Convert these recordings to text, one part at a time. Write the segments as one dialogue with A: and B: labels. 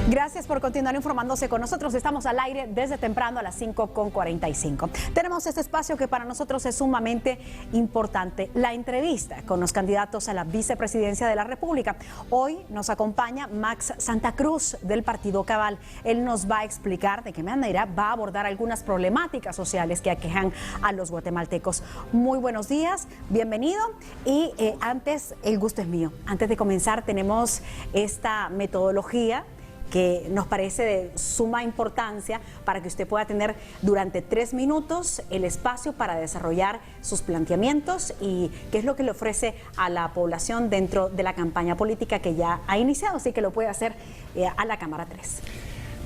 A: Gracias por continuar informándose con nosotros. Estamos al aire desde temprano a las 5:45. Tenemos este espacio que para nosotros es sumamente importante, la entrevista con los candidatos a la vicepresidencia de la República. Hoy nos acompaña Max Santa Cruz del Partido Cabal. Él nos va a explicar de qué manera va a abordar algunas problemáticas sociales que aquejan a los guatemaltecos. Muy buenos días, bienvenido. Y antes, el gusto es mío. Antes de comenzar, tenemos esta metodología que nos parece de suma importancia para que usted pueda tener durante 3 minutos el espacio para desarrollar sus planteamientos y qué es lo que le ofrece a la población dentro de la campaña política que ya ha iniciado, así que lo puede hacer a la Cámara 3.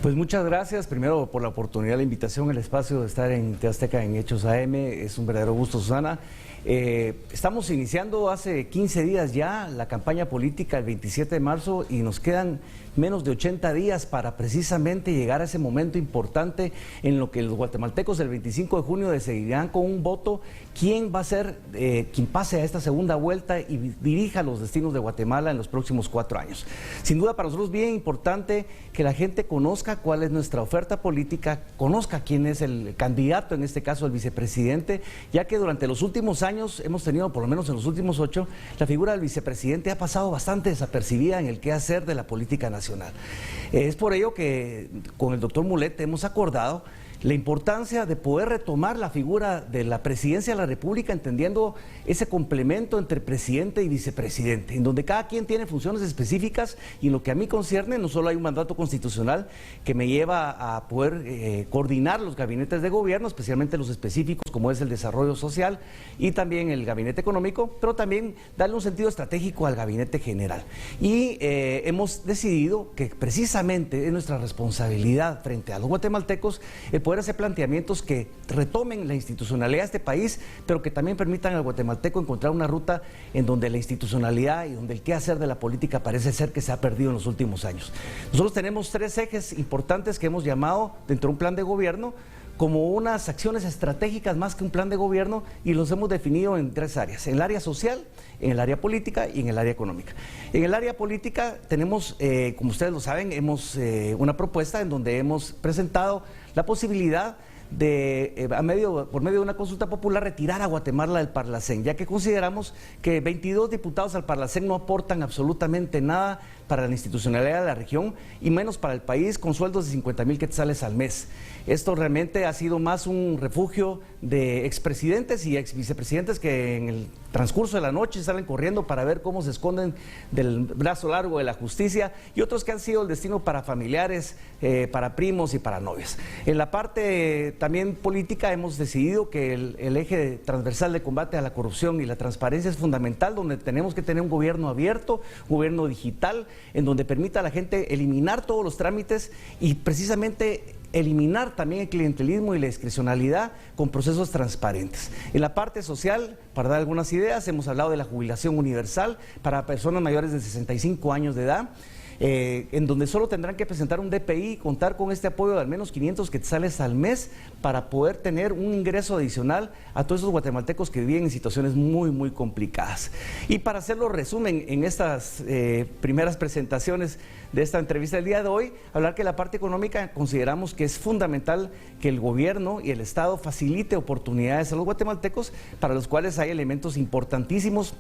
B: Pues muchas gracias, primero por la oportunidad, la invitación, el espacio de estar en TV Azteca en Hechos AM, es un verdadero gusto, Susana. Estamos iniciando hace 15 días ya la campaña política el 27 de marzo y nos quedan menos de 80 días para precisamente llegar a ese momento importante en lo que los guatemaltecos el 25 de junio decidirán con un voto quién va a ser quien pase a esta segunda vuelta y dirija los destinos de Guatemala en los próximos 4 años. Sin duda para nosotros bien importante que la gente conozca cuál es nuestra oferta política, conozca quién es el candidato, en este caso el vicepresidente, ya que durante los últimos años hemos tenido, por lo menos en los últimos 8, la figura del vicepresidente ha pasado bastante desapercibida en el quehacer de la política nacional. Es por ello que con el doctor Mulet hemos acordado la importancia de poder retomar la figura de la presidencia de la República, entendiendo ese complemento entre presidente y vicepresidente, en donde cada quien tiene funciones específicas y en lo que a mí concierne, no solo hay un mandato constitucional que me lleva a poder coordinar los gabinetes de gobierno, especialmente los específicos como es el desarrollo social y también el gabinete económico, pero también darle un sentido estratégico al gabinete general. Y hemos decidido que precisamente es nuestra responsabilidad frente a los guatemaltecos el poder hacer planteamientos que retomen la institucionalidad de este país, pero que también permitan al guatemalteco encontrar una ruta en donde la institucionalidad y donde el quehacer de la política parece ser que se ha perdido en los últimos años. Nosotros tenemos 3 ejes importantes que hemos llamado dentro de un plan de gobierno como unas acciones estratégicas más que un plan de gobierno y los hemos definido en 3 áreas, en el área social, en el área política y en el área económica. En el área política tenemos, como ustedes lo saben, una propuesta en donde hemos presentado la posibilidad de, por medio de una consulta popular, retirar a Guatemala del Parlacén, ya que consideramos que 22 diputados al Parlacén no aportan absolutamente nada para la institucionalidad de la región y menos para el país, con sueldos de 50,000 quetzales al mes. Esto realmente ha sido más un refugio de expresidentes y exvicepresidentes que en el transcurso de la noche salen corriendo para ver cómo se esconden del brazo largo de la justicia, y otros que han sido el destino para familiares, para primos y para novias. En la parte también política hemos decidido que el eje transversal de combate a la corrupción y la transparencia es fundamental, donde tenemos que tener un gobierno abierto, un gobierno digital, en donde permita a la gente eliminar todos los trámites y precisamente eliminar también el clientelismo y la discrecionalidad con procesos transparentes. En la parte social, para dar algunas ideas, hemos hablado de la jubilación universal para personas mayores de 65 años de edad, en donde solo tendrán que presentar un DPI y contar con este apoyo de al menos 500 quetzales al mes para poder tener un ingreso adicional a todos esos guatemaltecos que viven en situaciones muy complicadas. Y para hacerlo resumen en estas primeras presentaciones de esta entrevista del día de hoy, hablar que la parte económica consideramos que es fundamental que el gobierno y el Estado facilite oportunidades a los guatemaltecos, para los cuales hay elementos importantísimos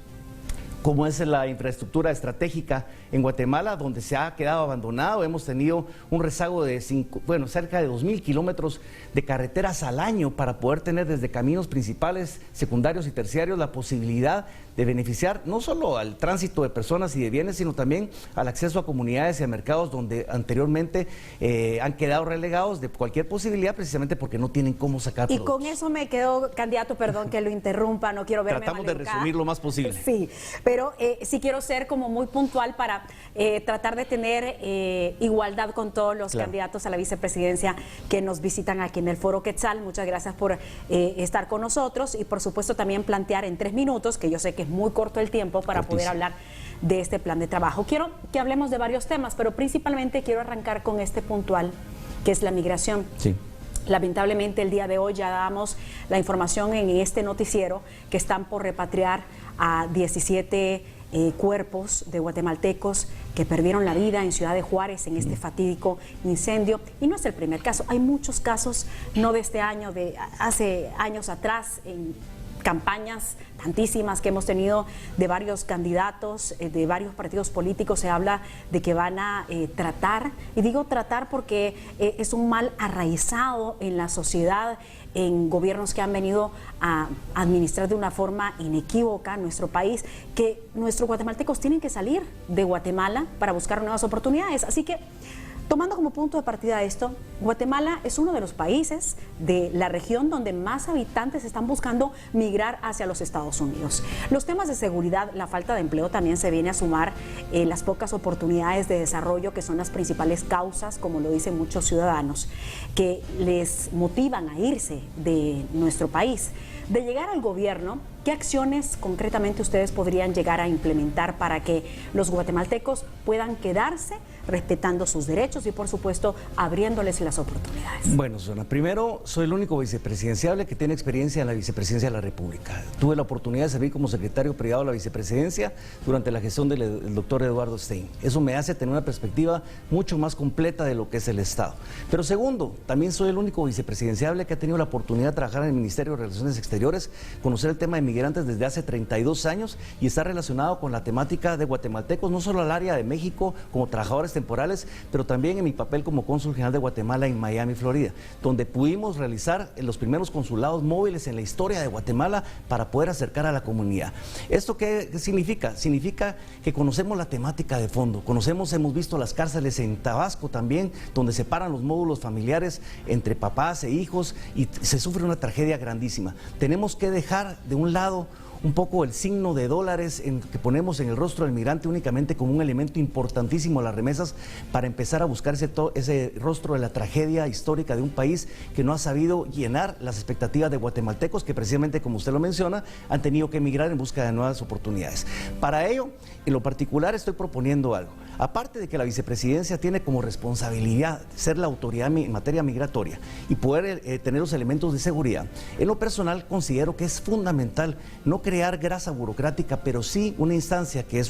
B: como es la infraestructura estratégica en Guatemala, donde se ha quedado abandonado. Hemos tenido un rezago de cerca de 2,000 kilómetros de carreteras al año para poder tener desde caminos principales, secundarios y terciarios la posibilidad de beneficiar no solo al tránsito de personas y de bienes, sino también al acceso a comunidades y a mercados donde anteriormente han quedado relegados de cualquier posibilidad, precisamente porque no tienen cómo sacar productos.
A: Y con eso me quedo, candidato, perdón que lo interrumpa, no quiero verme
B: Tratamos de resumir lo más posible.
A: Sí, pero sí quiero ser como muy puntual para tratar de tener igualdad con todos los candidatos a la vicepresidencia que nos visitan aquí en el Foro Quetzal. Muchas gracias por estar con nosotros y por supuesto también plantear en 3 minutos, que yo sé que es muy corto el tiempo para poder hablar de este plan de trabajo. Quiero que hablemos de varios temas, pero principalmente quiero arrancar con este puntual, que es la migración.
B: Sí.
A: Lamentablemente el día de hoy ya damos la información en este noticiero que están por repatriar a 17 cuerpos de guatemaltecos que perdieron la vida en Ciudad de Juárez en este fatídico incendio. Y no es el primer caso, hay muchos casos, no de este año, de hace años atrás, en campañas tantísimas que hemos tenido de varios candidatos, de varios partidos políticos. Se habla de que van a tratar, y digo tratar porque es un mal arraizado en la sociedad, en gobiernos que han venido a administrar de una forma inequívoca nuestro país, que nuestros guatemaltecos tienen que salir de Guatemala para buscar nuevas oportunidades. Así que, tomando como punto de partida esto, Guatemala es uno de los países de la región donde más habitantes están buscando migrar hacia los Estados Unidos. Los temas de seguridad, la falta de empleo también se viene a sumar, las pocas oportunidades de desarrollo, que son las principales causas, como lo dicen muchos ciudadanos, que les motivan a irse de nuestro país. De llegar al gobierno, ¿qué acciones concretamente ustedes podrían llegar a implementar para que los guatemaltecos puedan quedarse respetando sus derechos y, por supuesto, abriéndoles las oportunidades?
B: Bueno, Susana, primero, soy el único vicepresidenciable que tiene experiencia en la vicepresidencia de la República. Tuve la oportunidad de servir como secretario privado de la vicepresidencia durante la gestión del doctor Eduardo Stein. Eso me hace tener una perspectiva mucho más completa de lo que es el Estado. Pero segundo, también soy el único vicepresidenciable que ha tenido la oportunidad de trabajar en el Ministerio de Relaciones Exteriores, conocer el tema de migrantes desde hace 32 años y está relacionado con la temática de guatemaltecos, no solo al área de México como trabajadores temporales, pero también en mi papel como cónsul general de Guatemala en Miami, Florida, donde pudimos realizar los primeros consulados móviles en la historia de Guatemala para poder acercar a la comunidad. ¿Esto qué significa? Significa que conocemos la temática de fondo, hemos visto las cárceles en Tabasco también, donde separan los módulos familiares entre papás e hijos y se sufre una tragedia grandísima. Tenemos que dejar de un lado un poco el signo de dólares que ponemos en el rostro del migrante únicamente como un elemento importantísimo a las remesas para empezar a buscar ese rostro de la tragedia histórica de un país que no ha sabido llenar las expectativas de guatemaltecos que precisamente, como usted lo menciona, han tenido que emigrar en busca de nuevas oportunidades. Para ello, en lo particular, estoy proponiendo algo. Aparte de que la vicepresidencia tiene como responsabilidad ser la autoridad en materia migratoria y poder tener los elementos de seguridad, en lo personal considero que es fundamental no crear grasa burocrática, pero sí una instancia que es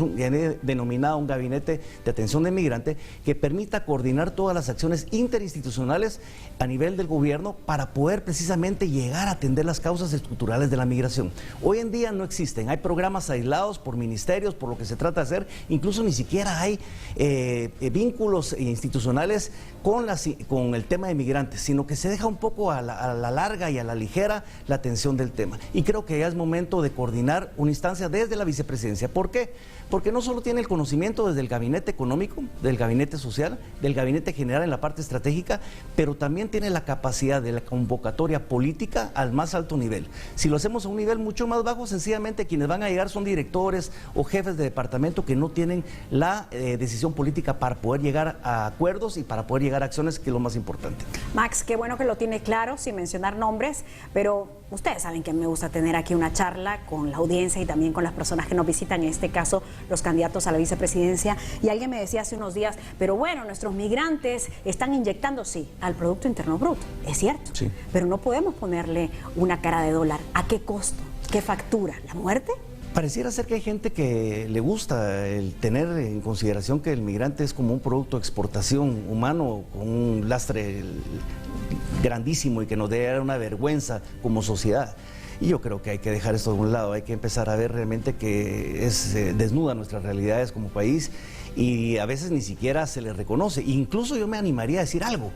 B: denominada un gabinete de atención de migrante que permita coordinar todas las acciones interinstitucionales a nivel del gobierno para poder precisamente llegar a atender las causas estructurales de la migración. Hoy en día no existen, hay programas aislados por ministerios, por lo que se trata de hacer, incluso ni siquiera hay vínculos institucionales con el tema de migrantes, sino que se deja un poco a la larga y a la ligera la atención del tema. Y creo que ya es momento de coordinar una instancia desde la vicepresidencia. ¿Por qué? Porque no solo tiene el conocimiento desde el gabinete económico, del gabinete social, del gabinete general en la parte estratégica, pero también tiene la capacidad de la convocatoria política al más alto nivel. Si lo hacemos a un nivel mucho más bajo, sencillamente quienes van a llegar son directores o jefes de departamento que no tienen la decisión política para poder llegar a acuerdos y para poder llegar a acciones, que es lo más importante.
A: Max, qué bueno que lo tiene claro, sin mencionar nombres, pero ustedes saben que me gusta tener aquí una charla con la audiencia y también con las personas que nos visitan, en este caso los candidatos a la vicepresidencia. Y alguien me decía hace unos días, pero bueno, nuestros migrantes están inyectando, sí, al Producto Interno Bruto, es cierto,
B: sí,
A: pero no podemos ponerle una cara de dólar. ¿A qué costo? ¿Qué factura? ¿La muerte?
B: Pareciera ser que hay gente que le gusta el tener en consideración que el migrante es como un producto de exportación humano con un lastre grandísimo y que nos debe dar una vergüenza como sociedad. Y yo creo que hay que dejar esto de un lado, hay que empezar a ver realmente que desnuda nuestras realidades como país y a veces ni siquiera se les reconoce. Incluso yo me animaría a decir algo.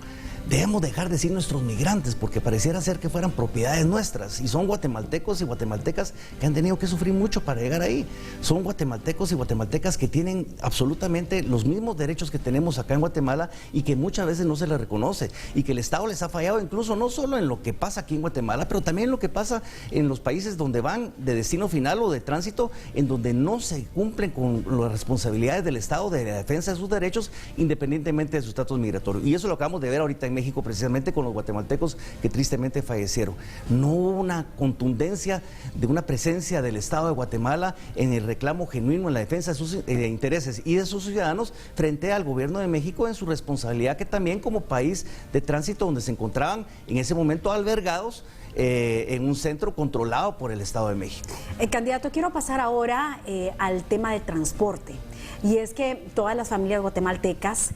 B: Debemos dejar de decir nuestros migrantes porque pareciera ser que fueran propiedades nuestras y son guatemaltecos y guatemaltecas que han tenido que sufrir mucho para llegar ahí. Son guatemaltecos y guatemaltecas que tienen absolutamente los mismos derechos que tenemos acá en Guatemala y que muchas veces no se les reconoce y que el Estado les ha fallado incluso no solo en lo que pasa aquí en Guatemala, pero también en lo que pasa en los países donde van de destino final o de tránsito, en donde no se cumplen con las responsabilidades del Estado de la defensa de sus derechos independientemente de su estatus migratorio. Y eso lo acabamos de ver ahorita en México precisamente con los guatemaltecos que tristemente fallecieron. No hubo una contundencia de una presencia del Estado de Guatemala en el reclamo genuino en la defensa de sus intereses y de sus ciudadanos frente al gobierno de México en su responsabilidad que también como país de tránsito donde se encontraban en ese momento albergados en un centro controlado por el Estado de México.
A: Candidato, quiero pasar ahora al tema del transporte. Y es que todas las familias guatemaltecas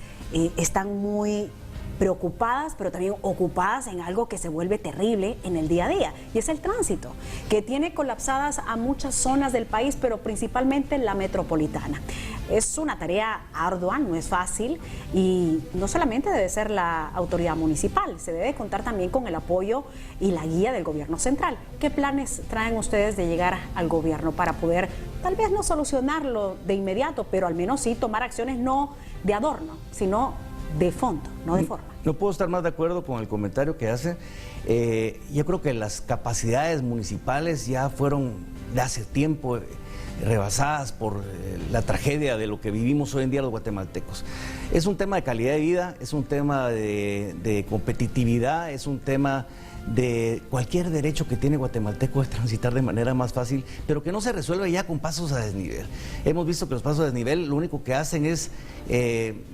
A: están muy preocupadas, pero también ocupadas en algo que se vuelve terrible en el día a día, y es el tránsito, que tiene colapsadas a muchas zonas del país, pero principalmente la metropolitana. Es una tarea ardua, no es fácil, y no solamente debe ser la autoridad municipal, se debe contar también con el apoyo y la guía del gobierno central. ¿Qué planes traen ustedes de llegar al gobierno para poder, tal vez no solucionarlo de inmediato, pero al menos sí tomar acciones no de adorno, sino de fondo, no de forma?
B: No puedo estar más de acuerdo con el comentario que hace. Yo creo que las capacidades municipales ya fueron de hace tiempo rebasadas por la tragedia de lo que vivimos hoy en día los guatemaltecos. Es un tema de calidad de vida, es un tema de competitividad, es un tema de cualquier derecho que tiene guatemalteco de transitar de manera más fácil, pero que no se resuelve ya con pasos a desnivel. Hemos visto que los pasos a desnivel lo único que hacen es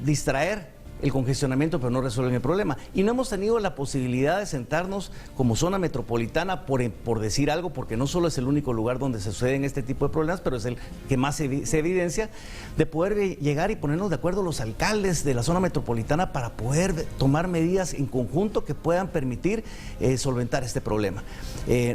B: distraer el congestionamiento, pero no resuelven el problema. Y no hemos tenido la posibilidad de sentarnos como zona metropolitana, por decir algo, porque no solo es el único lugar donde se suceden este tipo de problemas, pero es el que más se evidencia, de poder llegar y ponernos de acuerdo los alcaldes de la zona metropolitana para poder tomar medidas en conjunto que puedan permitir solventar este problema.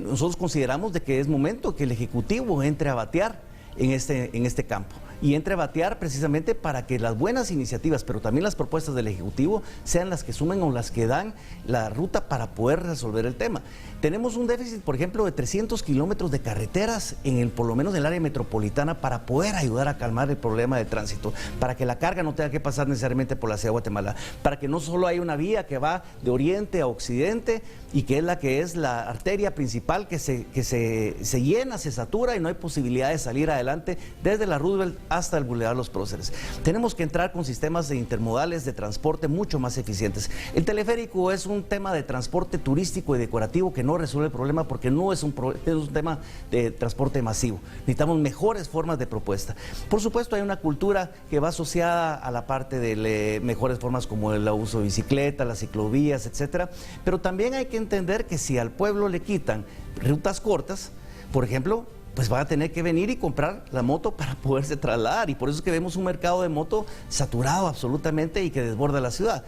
B: Nosotros consideramos de que es momento que el Ejecutivo entre a batear en este campo, y entre a batear precisamente para que las buenas iniciativas, pero también las propuestas del Ejecutivo sean las que sumen o las que dan la ruta para poder resolver el tema. Tenemos un déficit, por ejemplo, de 300 kilómetros de carreteras por lo menos en el área metropolitana, para poder ayudar a calmar el problema de tránsito, para que la carga no tenga que pasar necesariamente por la ciudad de Guatemala, para que no solo haya una vía que va de oriente a occidente y que es la arteria principal que se llena, se satura y no hay posibilidad de salir adelante desde la Roosevelt hasta el Boulevard Los Próceres. Tenemos que entrar con sistemas de intermodales de transporte mucho más eficientes. El teleférico es un tema de transporte turístico y decorativo que no resuelve el problema, porque no es un tema de transporte masivo. Necesitamos mejores formas de propuesta. Por supuesto, hay una cultura que va asociada a la parte de mejores formas como el uso de bicicleta, las ciclovías, etcétera, pero también hay que entender que si al pueblo le quitan rutas cortas, por ejemplo, pues va a tener que venir y comprar la moto para poderse trasladar, y por eso es que vemos un mercado de moto saturado absolutamente y que desborda la ciudad.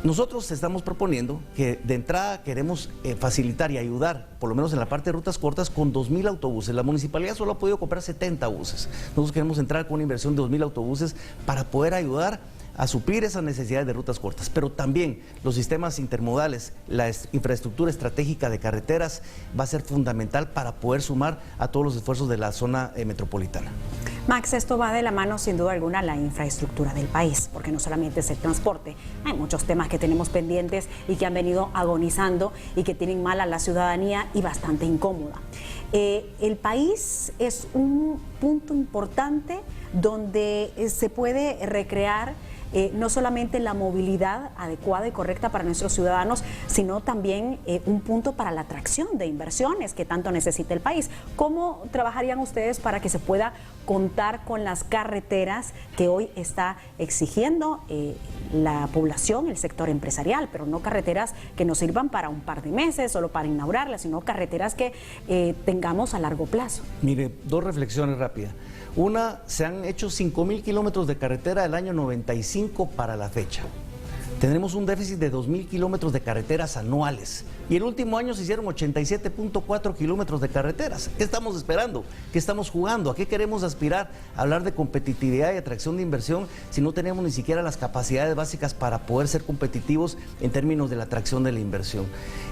B: Nosotros estamos proponiendo que de entrada queremos facilitar y ayudar, por lo menos en la parte de rutas cortas, con 2.000 autobuses. La municipalidad solo ha podido comprar 70 buses. Nosotros queremos entrar con una inversión de 2.000 autobuses para poder ayudar a suplir esas necesidades de rutas cortas, pero también los sistemas intermodales, la infraestructura estratégica de carreteras va a ser fundamental para poder sumar a todos los esfuerzos de la zona metropolitana.
A: Max, esto va de la mano sin duda alguna a la infraestructura del país, porque no solamente es el transporte, hay muchos temas que tenemos pendientes y que han venido agonizando y que tienen mal a la ciudadanía y bastante incómoda. El país es un punto importante donde se puede recrear no solamente la movilidad adecuada y correcta para nuestros ciudadanos, sino también un punto para la atracción de inversiones que tanto necesita el país. ¿Cómo trabajarían ustedes para que se pueda contar con las carreteras que hoy está exigiendo la población, el sector empresarial, pero no carreteras que nos sirvan para un par de meses, solo para inaugurarlas, sino carreteras que tengamos a largo plazo?
B: Mire, dos reflexiones rápidas. Una, se han hecho 5.000 kilómetros de carretera del año 95 para la fecha. Tendremos un déficit de 2.000 kilómetros de carreteras anuales. Y el último año se hicieron 87.4 kilómetros de carreteras. ¿Qué estamos esperando? ¿Qué estamos jugando? ¿A qué queremos aspirar? Hablar de competitividad y atracción de inversión si no tenemos ni siquiera las capacidades básicas para poder ser competitivos en términos de la atracción de la inversión.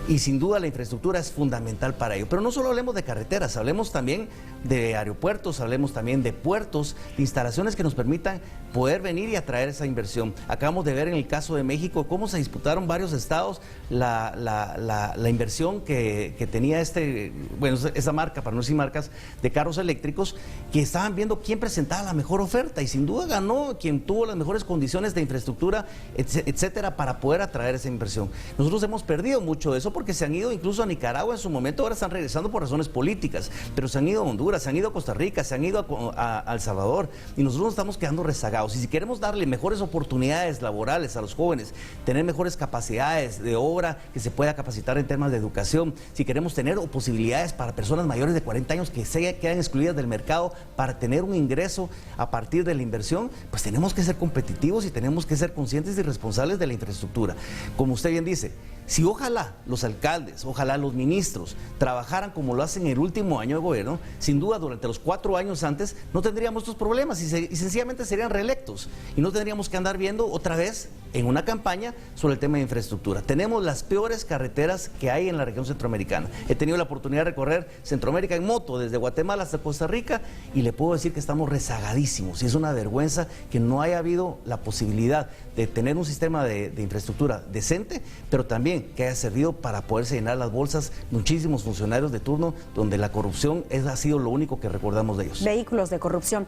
B: Y sin duda la infraestructura es fundamental para ello. Pero no solo hablemos de carreteras, hablemos también de aeropuertos, hablemos también de puertos, de instalaciones que nos permitan poder venir y atraer esa inversión. Acabamos de ver en el caso de México cómo se disputaron varios estados la inversión que tenía esa marca, para no decir marcas, de carros eléctricos, que estaban viendo quién presentaba la mejor oferta, y sin duda ganó quien tuvo las mejores condiciones de infraestructura, etcétera, para poder atraer esa inversión. Nosotros hemos perdido mucho de eso porque se han ido incluso a Nicaragua en su momento, ahora están regresando por razones políticas, pero se han ido a Honduras, se han ido a Costa Rica, se han ido a El Salvador, y nosotros nos estamos quedando rezagados. Y si queremos darle mejores oportunidades laborales a los jóvenes, tener mejores capacidades de obra que se pueda capacitar ayudar en temas de educación, si queremos tener posibilidades para personas mayores de 40 años que se quedan excluidas del mercado para tener un ingreso a partir de la inversión, pues tenemos que ser competitivos y tenemos que ser conscientes y responsables de la infraestructura. Como usted bien dice, si ojalá los alcaldes, ojalá los ministros trabajaran como lo hacen en el último año de gobierno, sin duda durante los 4 años antes no tendríamos estos problemas y sencillamente serían reelectos y no tendríamos que andar viendo otra vez en una campaña sobre el tema de infraestructura. Tenemos las peores carreteras que hay en la región centroamericana. He tenido la oportunidad de recorrer Centroamérica en moto desde Guatemala hasta Costa Rica y le puedo decir que estamos rezagadísimos y es una vergüenza que no haya habido la posibilidad de tener un sistema de infraestructura decente, pero también que haya servido para poderse llenar las bolsas muchísimos funcionarios de turno donde la corrupción ha sido lo único que recordamos de ellos.
A: Vehículos de corrupción.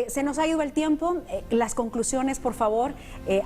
A: Se nos ha ido el tiempo. Las conclusiones, por favor,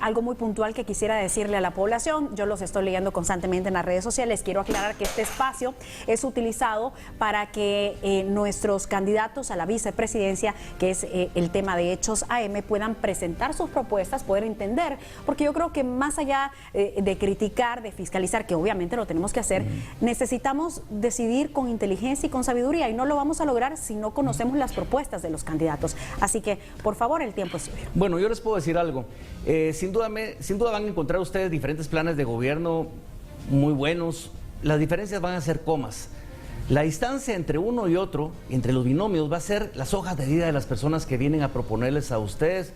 A: algo muy puntual que quisiera decirle a la población. Yo los estoy leyendo constantemente en las redes sociales. Quiero aclarar que este espacio es utilizado para que nuestros candidatos a la vicepresidencia, que es el tema de Hechos AM, puedan presentar sus propuestas, poder entender, porque yo creo que más allá de criticar, de fiscalizar, que obviamente lo tenemos que hacer, necesitamos decidir con inteligencia y con sabiduría y no lo vamos a lograr si no conocemos las propuestas de los candidatos. Así que, por favor, el tiempo es suyo.
B: Bueno, yo les puedo decir algo. Sin duda van a encontrar ustedes diferentes planes de gobierno muy buenos. Las diferencias van a ser comas. La distancia entre uno y otro, entre los binomios, va a ser las hojas de vida de las personas que vienen a proponerles a ustedes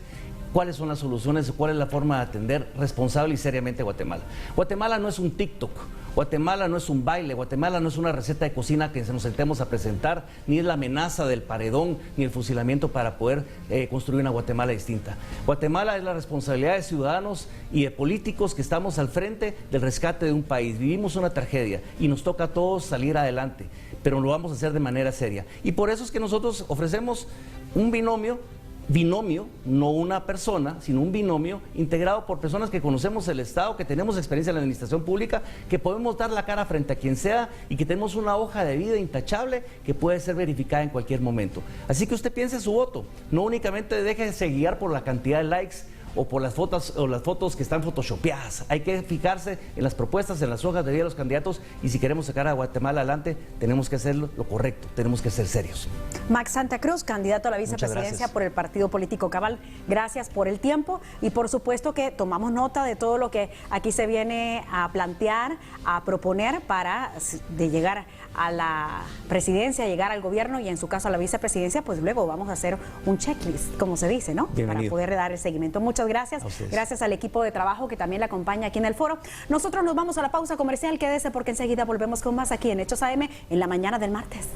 B: cuáles son las soluciones, cuál es la forma de atender responsable y seriamente a Guatemala. Guatemala no es un TikTok, Guatemala no es un baile, Guatemala no es una receta de cocina que nos sentemos a presentar, ni es la amenaza del paredón, ni el fusilamiento para poder construir una Guatemala distinta. Guatemala es la responsabilidad de ciudadanos y de políticos que estamos al frente del rescate de un país. Vivimos una tragedia y nos toca a todos salir adelante, pero lo vamos a hacer de manera seria. Y por eso es que nosotros ofrecemos un binomio, no una persona, sino un binomio integrado por personas que conocemos el Estado, que tenemos experiencia en la administración pública, que podemos dar la cara frente a quien sea y que tenemos una hoja de vida intachable que puede ser verificada en cualquier momento. Así que usted piense su voto, no únicamente déjese guiar por la cantidad de likes o por las fotos que están photoshopeadas. Hay que fijarse en las propuestas, en las hojas de vida de los candidatos y si queremos sacar a Guatemala adelante, tenemos que hacerlo lo correcto, tenemos que ser serios.
A: Max Santa Cruz, candidato a la vicepresidencia por el Partido Político Cabal, gracias por el tiempo y por supuesto que tomamos nota de todo lo que aquí se viene a plantear, a proponer para de llegar a la presidencia, llegar al gobierno y en su caso a la vicepresidencia, pues luego vamos a hacer un checklist, como se dice, ¿no?
B: Bienvenido.
A: Para poder dar el seguimiento. Muchas gracias. Gracias al equipo de trabajo que también le acompaña aquí en el foro. Nosotros nos vamos a la pausa comercial. Quédese porque enseguida volvemos con más aquí en Hechos AM en la mañana del martes.